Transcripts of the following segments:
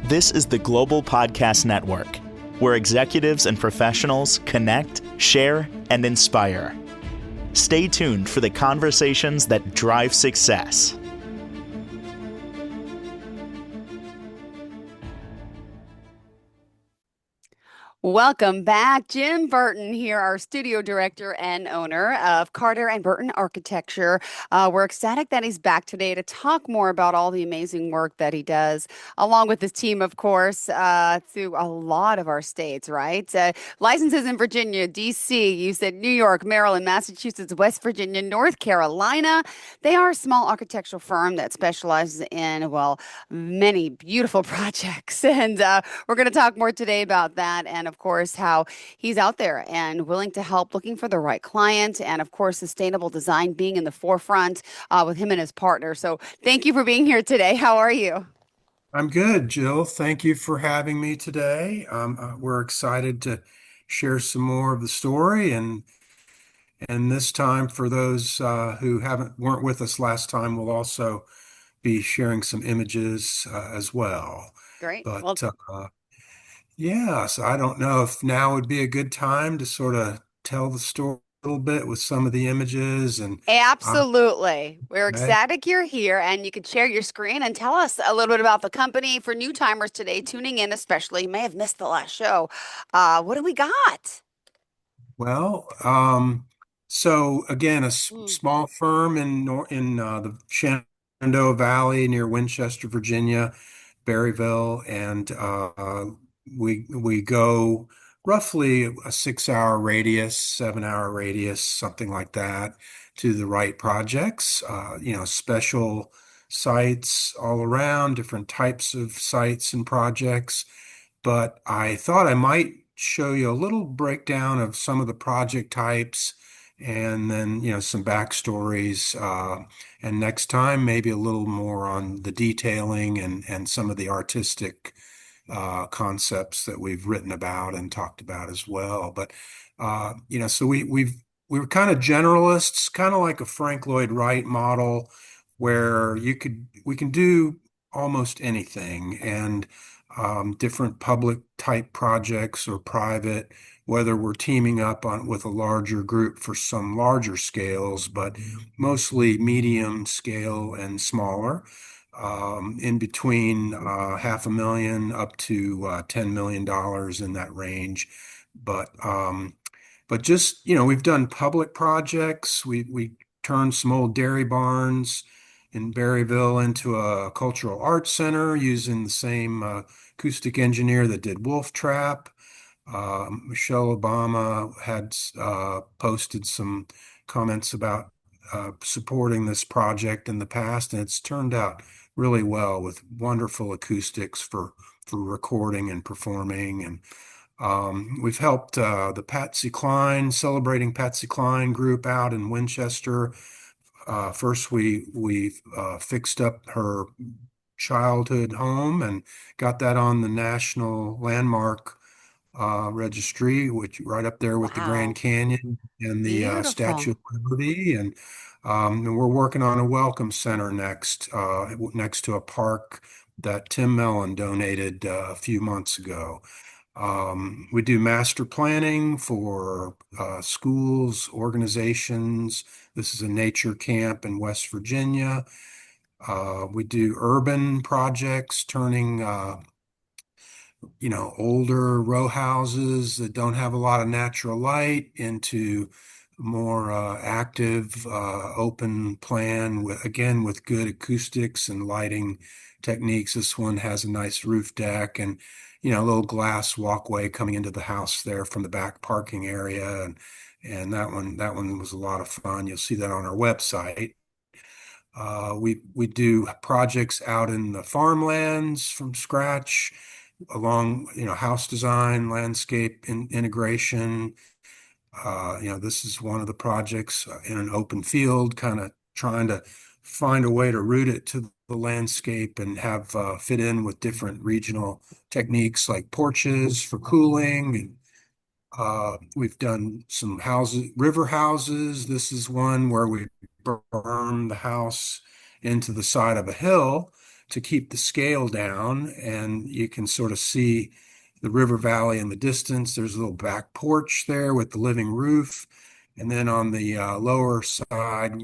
This is the Global Podcast Network, where executives and professionals connect, share, and inspire. Stay tuned for the conversations that drive success. Welcome back. Jim Burton here, our studio director and owner of Carter and Burton Architecture. We're ecstatic that he's back today to talk more about all the amazing work that he does, along with his team, of course, through a lot of our states, right? Licenses in Virginia, D.C., you said New York, Maryland, Massachusetts, West Virginia, North Carolina. They are a small architectural firm that specializes in, well, many beautiful projects. And we're going to talk more today about that. And of course, how he's out there and willing to help, looking for the right client, and of course, sustainable design being in the forefront with him and his partner. So, thank you for being here today. How are you? I'm good, Jill. Thank you for having me today. We're excited to share some more of the story, and this time, for those who haven't weren't with us last time, we'll also be sharing some images as well. Great. Well, But yeah, so I don't know if now would be a good time to sort of tell the story a little bit with some of the images and uh, absolutely. We're okay. ecstatic you're here, and you can share your screen and tell us a little bit about the company for new timers today, tuning in, especially. You may have missed the last show. What do we got? Well, so again, Mm. small firm in the Shenandoah Valley near Winchester, Virginia, Berryville, and we go roughly a 6 hour radius, 7 hour radius, something like that, to the right projects. Special sites all around, different types of sites and projects. But I thought I might show you a little breakdown of some of the project types and then, some backstories. And next time, maybe a little more on the detailing and some of the artistic concepts that we've written about and talked about as well. But, so we were kind of generalists, kind of like a Frank Lloyd Wright model where we can do almost anything. And different public type projects or private, whether we're teaming up on with a larger group for some larger scales, but mostly medium scale and smaller, in between $500,000 up to $10 million in that range. But just, we've done public projects. We turned some old dairy barns in Berryville into a cultural arts center using the same acoustic engineer that did Wolf Trap. Michelle Obama had posted some comments about supporting this project in the past, and it's turned out really well with wonderful acoustics for recording and performing. And we've helped the Patsy Cline, Celebrating Patsy Cline group out in Winchester. First, we fixed up her childhood home and got that on the National Landmark Registry, which right up there with the Grand Wow. Canyon and the Statue Beautiful. of Liberty. And we're working on a welcome center next to a park that Tim Mellon donated a few months ago. We do master planning for schools, organizations. This is a nature camp in West Virginia. We do urban projects, turning older row houses that don't have a lot of natural light into more active, open plan with good acoustics and lighting techniques. This one has a nice roof deck and, a little glass walkway coming into the house there from the back parking area. And that one was a lot of fun. You'll see that on our website. We do projects out in the farmlands from scratch, along, house design, landscape integration. This is one of the projects in an open field, kind of trying to find a way to route it to the landscape and have fit in with different regional techniques like porches for cooling. And we've done some houses, river houses. This is one where we berm the house into the side of a hill to keep the scale down, and you can sort of see the river valley in the distance. There's a little back porch there with the living roof. And then on the lower side,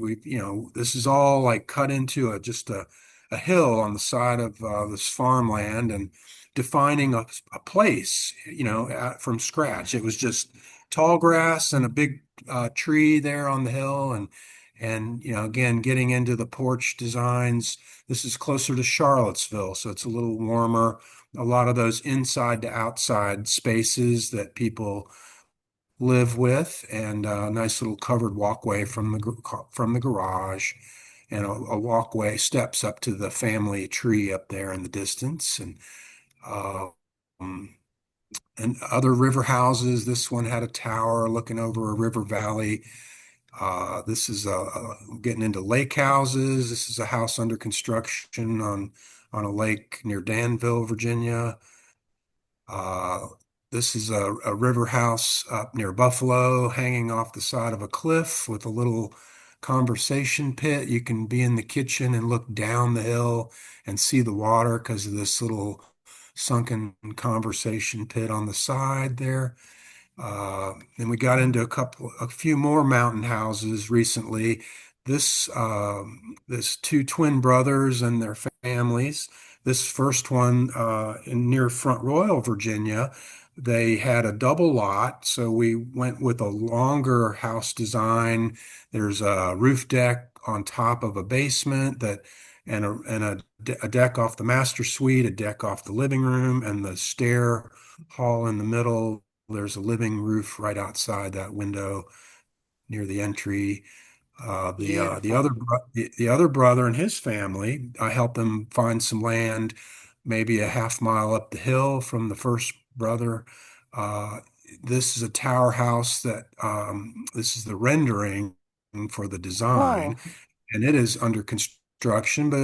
this is all like cut into a hill on the side of this farmland and defining a place, from scratch. It was just tall grass and a big tree there on the hill, and again, getting into the porch designs. This is closer to Charlottesville, so it's a little warmer. A lot of those inside to outside spaces that people live with, and a nice little covered walkway from the garage, and a walkway steps up to the family tree up there in the distance, uh, um, and other river houses. This one had a tower looking over a river valley. This is getting into lake houses. This is a house under construction on a lake near Danville, Virginia. Uh, this is a river house up near Buffalo, hanging off the side of a cliff with a little conversation pit. You can be in the kitchen and look down the hill and see the water because of this little sunken conversation pit on the side there. And we got into a few more mountain houses recently. This two twin brothers and their families. This first one in near Front Royal, Virginia, they had a double lot, so we went with a longer house design. There's a roof deck on top of a basement and a deck off the master suite, a deck off the living room, and the stair hall in the middle. There's a living roof right outside that window near the entry. Beautiful. The other brother and his family, I helped them find some land, maybe a half mile up the hill from the first brother. Uh, this is a tower house this is the rendering for the design, Whoa. and it is under construction, but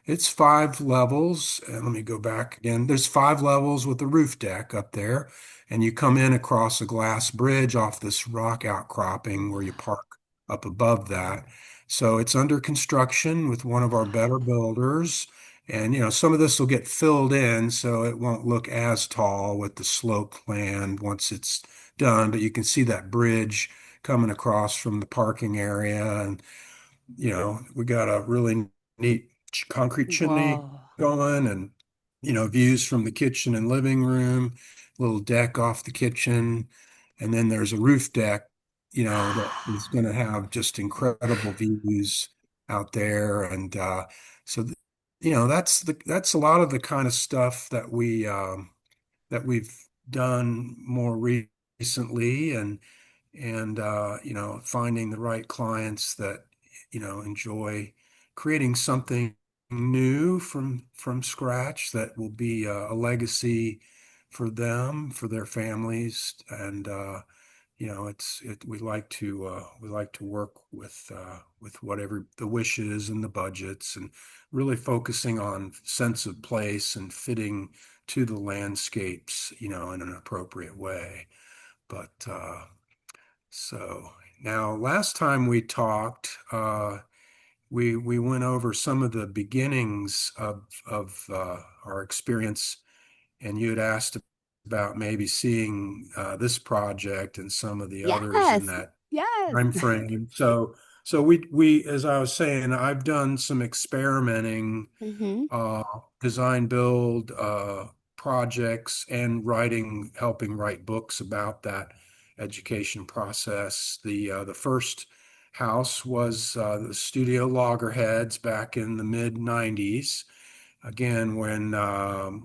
it's 5 levels. And let me go back again. There's 5 levels with a roof deck up there, and you come in across a glass bridge off this rock outcropping where you park up above that. So it's under construction with one of our better builders. And some of this will get filled in, so it won't look as tall with the sloped land once it's done. But you can see that bridge coming across from the parking area, and we got a really neat concrete chimney Whoa. going, and views from the kitchen and living room, little deck off the kitchen, and then there's a roof deck, that is going to have just incredible views out there. And so that's a lot of the kind of stuff that we've done more recently, and finding the right clients that enjoy creating something new from scratch that will be a legacy for them, for their families. And we like to work with whatever the wishes and the budgets, and really focusing on sense of place and fitting to the landscapes, in an appropriate way. But so now, last time we talked, we went over some of the beginnings of our experience, and you had asked about maybe seeing this project and some of the others in Yes. that Yes. time frame. So we as I was saying, I've done some experimenting, Hmm. uh, design build projects, and helping write books about that education process. The first house was the Studio Loggerheads back in the mid 90s. Again, when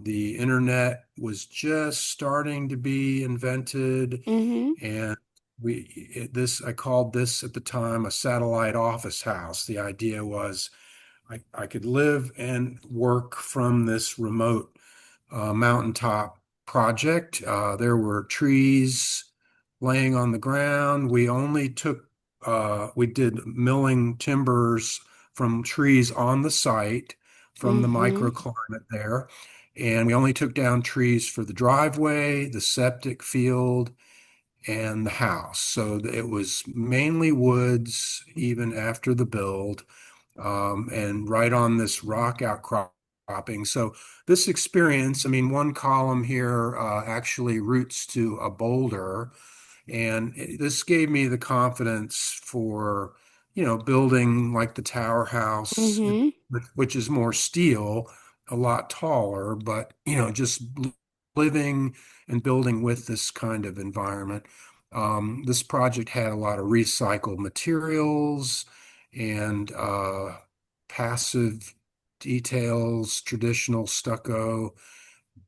the internet was just starting to be invented, Hmm. and I called this at the time a satellite office house. The idea was I could live and work from this remote mountaintop project. There were trees laying on the ground. We did milling timbers from trees on the site from the Hmm. microclimate there. And we only took down trees for the driveway, the septic field, and the house. So it was mainly woods even after the build, and right on this rock outcropping dropping. So this experience, I mean, one column here actually roots to a boulder, and this gave me the confidence for, building like the tower house, Mm-hmm. which is more steel, a lot taller, but, just living and building with this kind of environment. This project had a lot of recycled materials and passive details, traditional stucco.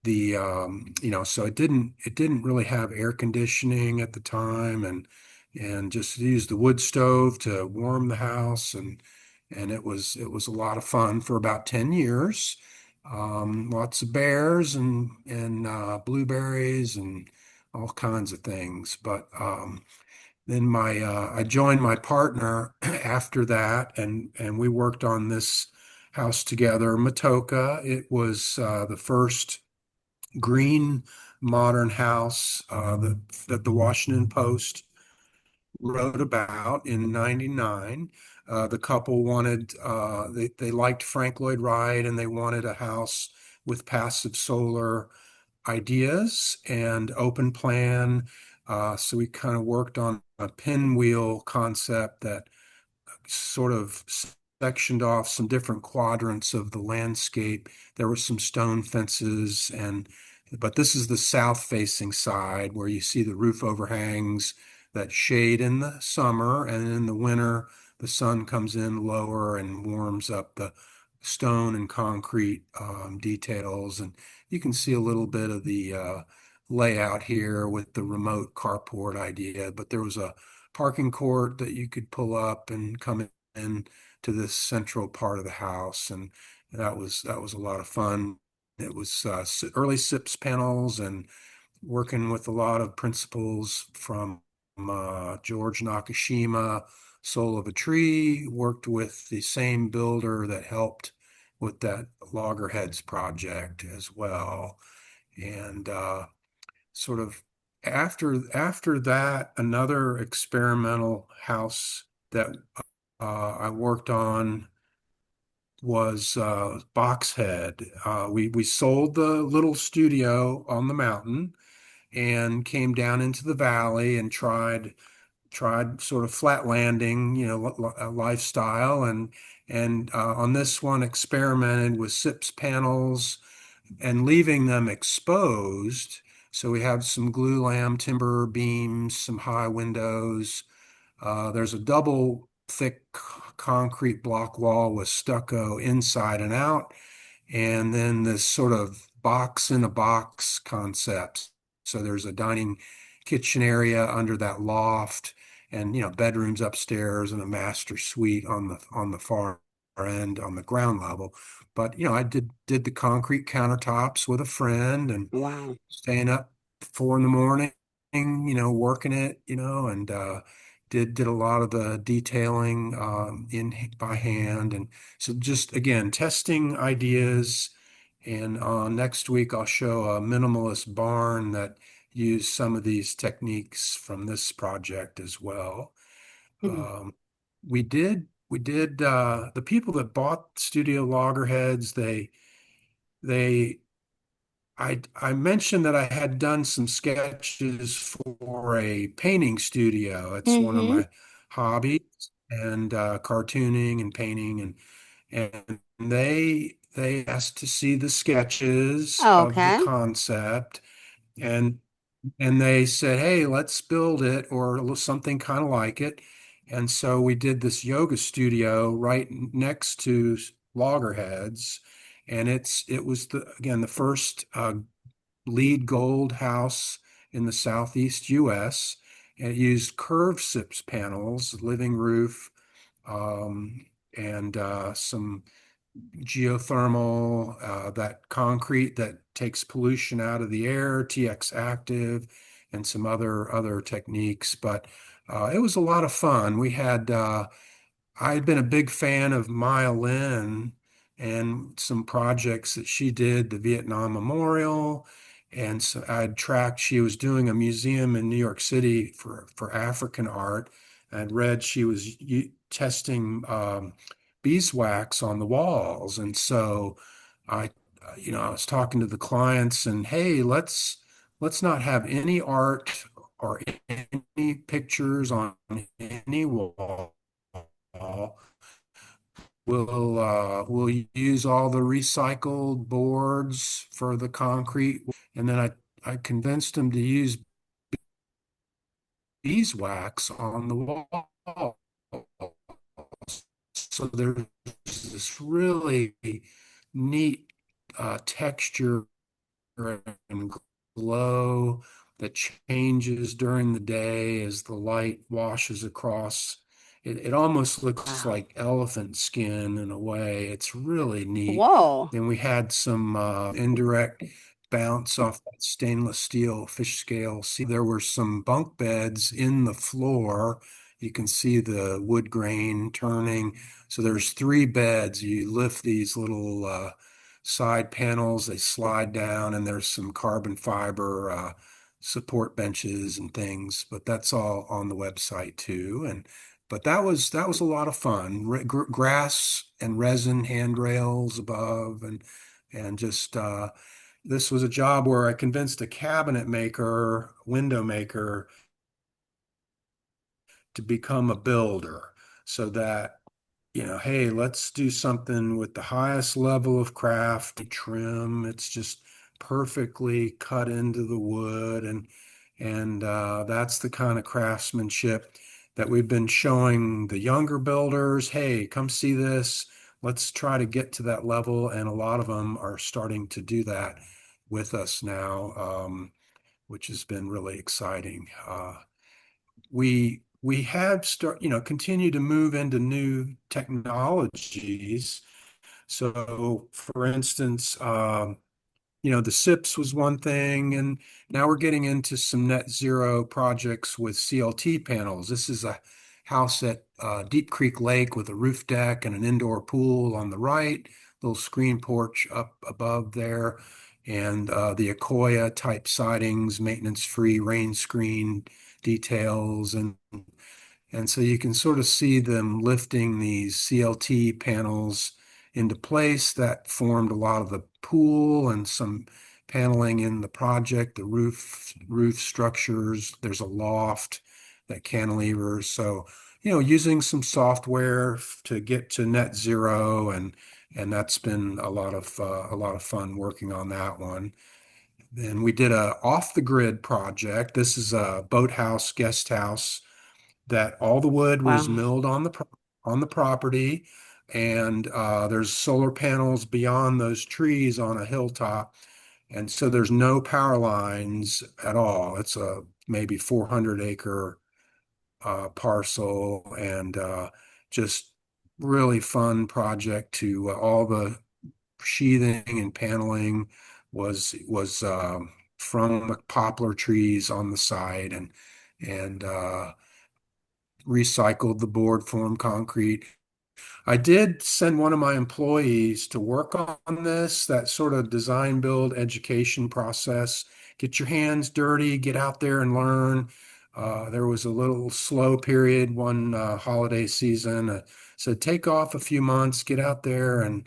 So it didn't really have air conditioning at the time, and just used the wood stove to warm the house, and it was a lot of fun for about 10 years. Lots of bears and blueberries and all kinds of things. But then my I joined my partner after that, and we worked on this house together, Matoka. It was the first green modern house that the Washington Post wrote about in '99. The couple wanted, they liked Frank Lloyd Wright, and they wanted a house with passive solar ideas and open plan. So we kind of worked on a pinwheel concept that sort of sectioned off some different quadrants of the landscape. There were some stone fences, but this is the south facing side where you see the roof overhangs that shade in the summer, and in the winter the sun comes in lower and warms up the stone and concrete details. And you can see a little bit of the layout here with the remote carport idea, but there was a parking court that you could pull up and come in to this central part of the house, and that was a lot of fun. It was early SIPS panels, and working with a lot of principals from George Nakashima, Soul of a Tree, worked with the same builder that helped with that Loggerheads project as well. And sort of after that, another experimental house that I worked on was Boxhead. We sold the little studio on the mountain and came down into the valley and tried sort of flat landing, lifestyle, and on this one experimented with SIPS panels and leaving them exposed. So we have some glulam timber beams, some high windows. There's a double thick concrete block wall with stucco inside and out, and then this sort of box in a box concept. So there's a dining kitchen area under that loft, and bedrooms upstairs and a master suite on the far end on the ground level. But I did the concrete countertops with a friend, and Wow. staying up 4 in the morning, working it, and did a lot of the detailing in by hand. And so just again testing ideas. And next week I'll show a minimalist barn that used some of these techniques from this project as well. Mhm. We did the people that bought Studio Loggerheads, they I mentioned that I had done some sketches for a painting studio. It's one of Mm-hmm. my hobbies, and cartooning and painting, and they asked to see the sketches of the Okay. concept, and and they said, "Hey, let's build it or something kind of like it." And so we did this yoga studio right next to Loggerheads, and it was again the first LEED Gold house in the Southeast U.S. And it used curved SIPS panels, living roof, and some geothermal, that concrete that takes pollution out of the air, TX Active, and some other techniques. But it was a lot of fun. I had been a big fan of Maya Lin and some projects that she did, the Vietnam Memorial. And so I'd tracked, she was doing a museum in New York City for African art. I'd read she was testing beeswax on the walls. And so I, I was talking to the clients and, hey, let's not have any art or any pictures on any wall. We'll use all the recycled boards for the concrete. And then I convinced them to use beeswax on the wall. So there's this really neat texture and glow that changes during the day as the light washes across. It almost looks Wow. like elephant skin in a way. It's really neat. Whoa. Then we had some indirect bounce off that stainless steel fish scale. See, there were some bunk beds in the floor. You can see the wood grain turning. So there's three beds. You lift these little side panels, they slide down, and there's some carbon fiber support benches and things, but that's all on the website too. And but that was a lot of fun. Grass and resin handrails above, and just this was a job where I convinced a cabinet maker, window maker, to become a builder so that hey, let's do something with the highest level of craft trim. It's just perfectly cut into the wood, and that's the kind of craftsmanship that we've been showing the younger builders. Hey, come see this. Let's try to get to that level, and a lot of them are starting to do that with us now, which has been really exciting. We have continue to move into new technologies. So, for instance, the SIPs was one thing, and now we're getting into some net zero projects with CLT panels. This is a house at Deep Creek Lake with a roof deck and an indoor pool on the right, little screen porch up above there, and the Akoya type sidings, maintenance-free rain screen details, and so you can sort of see them lifting these CLT panels into place that formed a lot of the pool and some paneling in the project, the roof structures. There's a loft that cantilevers. So, using some software to get to net zero, and that's been a lot of fun working on that one. Then we did a off the grid project. This is a boathouse, guest house that all the wood was Wow. milled on the property, and there's solar panels beyond those trees on a hilltop, and so there's no power lines at all. It's a maybe 400-acre parcel, and just really fun project to all the sheathing and paneling was from the poplar trees on the side, and recycled the board form concrete. I did send one of my employees to work on this, that sort of design build education process. Get your hands dirty, get out there and learn. There was a little slow period one holiday season. So take off a few months, get out there, and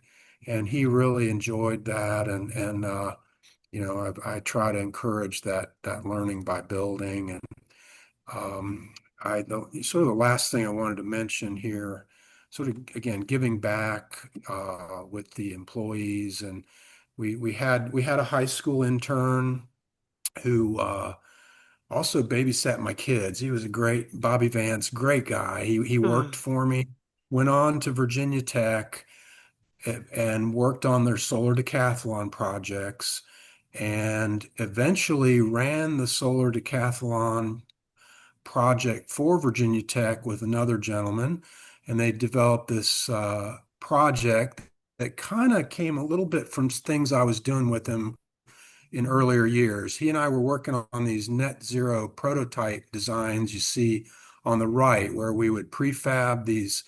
he really enjoyed that. And I try to encourage that learning by building. And sort of the last thing I wanted to mention here, sort of again giving back with the employees, and we had a high school intern who also babysat my kids. He was a great Bobby Vance, great guy. He worked Oh, for me, went on to Virginia Tech and worked on their solar decathlon projects, and eventually ran the solar decathlon project for Virginia Tech with another gentleman, and they developed this project that kind of came a little bit from things I was doing with him in earlier years. He and I were working on these net zero prototype designs you see on the right, where we would prefab these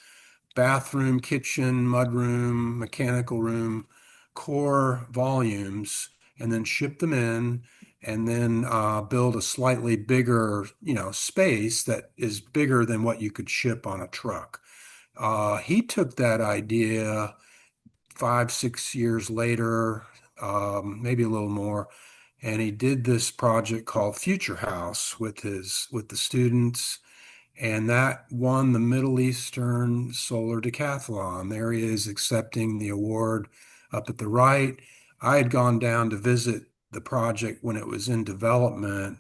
bathroom, kitchen, mudroom, mechanical room, core volumes, and then ship them in, and then build a slightly bigger, space that is bigger than what you could ship on a truck. He took that idea 5, 6 years later, maybe a little more, and he did this project called Future House with the students, and that won the Middle Eastern Solar Decathlon. There he is accepting the award up at the right. I had gone down to visit the project when it was in development,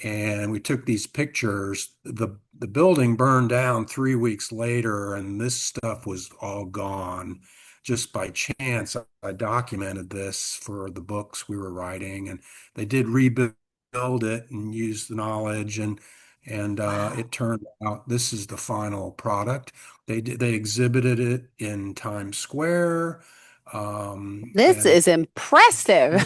and we took these pictures. The building burned down 3 weeks later, and this stuff was all gone. Just by chance, I documented this for the books we were writing, and they did rebuild it and use the knowledge, and Wow. it turned out this is the final product. They exhibited it in Times Square, This and is impressive.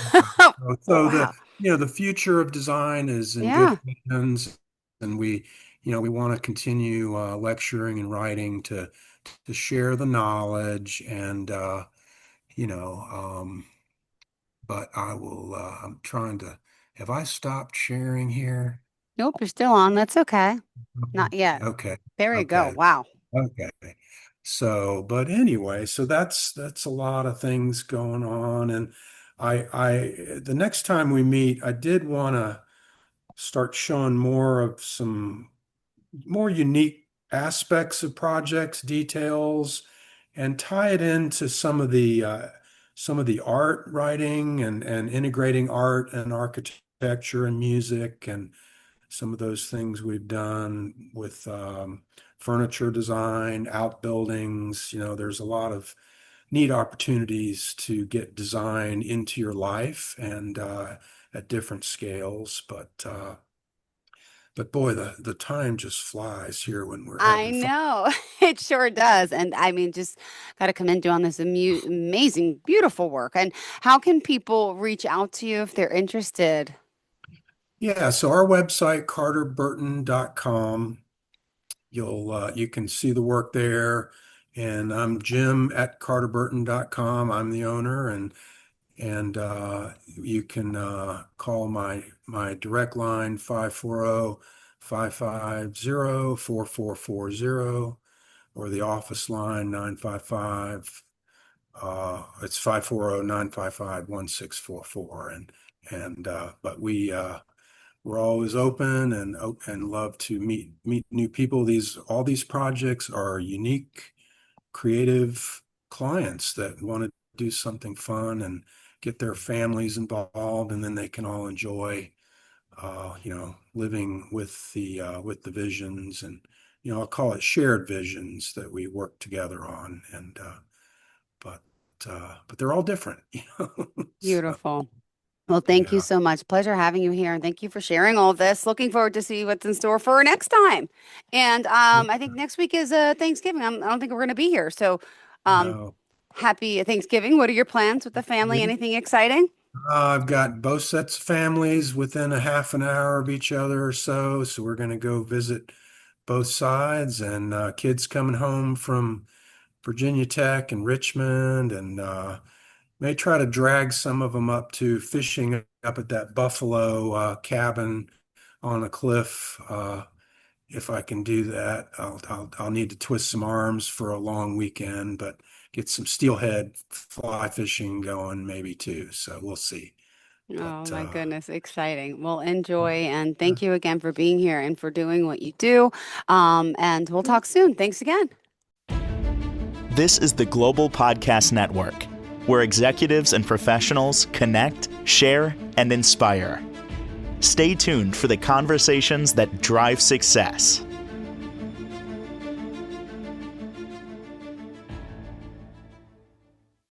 so Wow. the future of design is in good Yeah. hands, and we want to continue lecturing and writing to share the knowledge, and you know, but I will. I'm trying to. Have I stopped sharing here? Nope, you're still on. That's okay. Not yet. Okay, There you go. okay, Wow. okay. So, but anyway, so that's a lot of things going on, and the next time we meet, I did want to start showing more of some more unique aspects of projects, details, and tie it into some of the art writing and integrating art and architecture and music and some of those things we've done with furniture design, outbuildings. There's a lot of neat opportunities to get design into your life and at different scales. But boy, the time just flies here when we're I having fun. know. It sure does. And I mean, just got to commend you on this amazing, beautiful work. And how can people reach out to you if they're interested? Yeah, so our website, carterburton.com, you can see the work there. And I'm Jim at carterburton.com. I'm the owner, and you can call my direct line 540-550-4440, or the office line 955 it's 540-955-1644. And but we're always open and love to meet new people. All these projects are unique, creative clients that want to do something fun and get their families involved, and then they can all enjoy living with the visions, and I'll call it shared visions that we work together on. And but but they're all different. So Beautiful. Well, thank you yeah. so much. Pleasure having you here. And thank you for sharing all this. Looking forward to see what's in store for next time. And I think next week is Thanksgiving. I don't think we're going to be here. So um, No. happy Thanksgiving. What are your plans with the family? Anything exciting? I've got both sets of families within a half an hour of each other or so. So we're going to go visit both sides, and kids coming home from Virginia Tech and Richmond, and may try to drag some of them up to fishing up at that Buffalo cabin on a cliff. If I can do that, I'll need to twist some arms for a long weekend, but get some steelhead fly fishing going maybe too. So we'll see. Oh But my goodness, exciting. Well, enjoy and thank you again for being here and for doing what you do. And we'll talk soon. Thanks again. This is the Global Podcast Network, where executives and professionals connect, share, and inspire. Stay tuned for the conversations that drive success.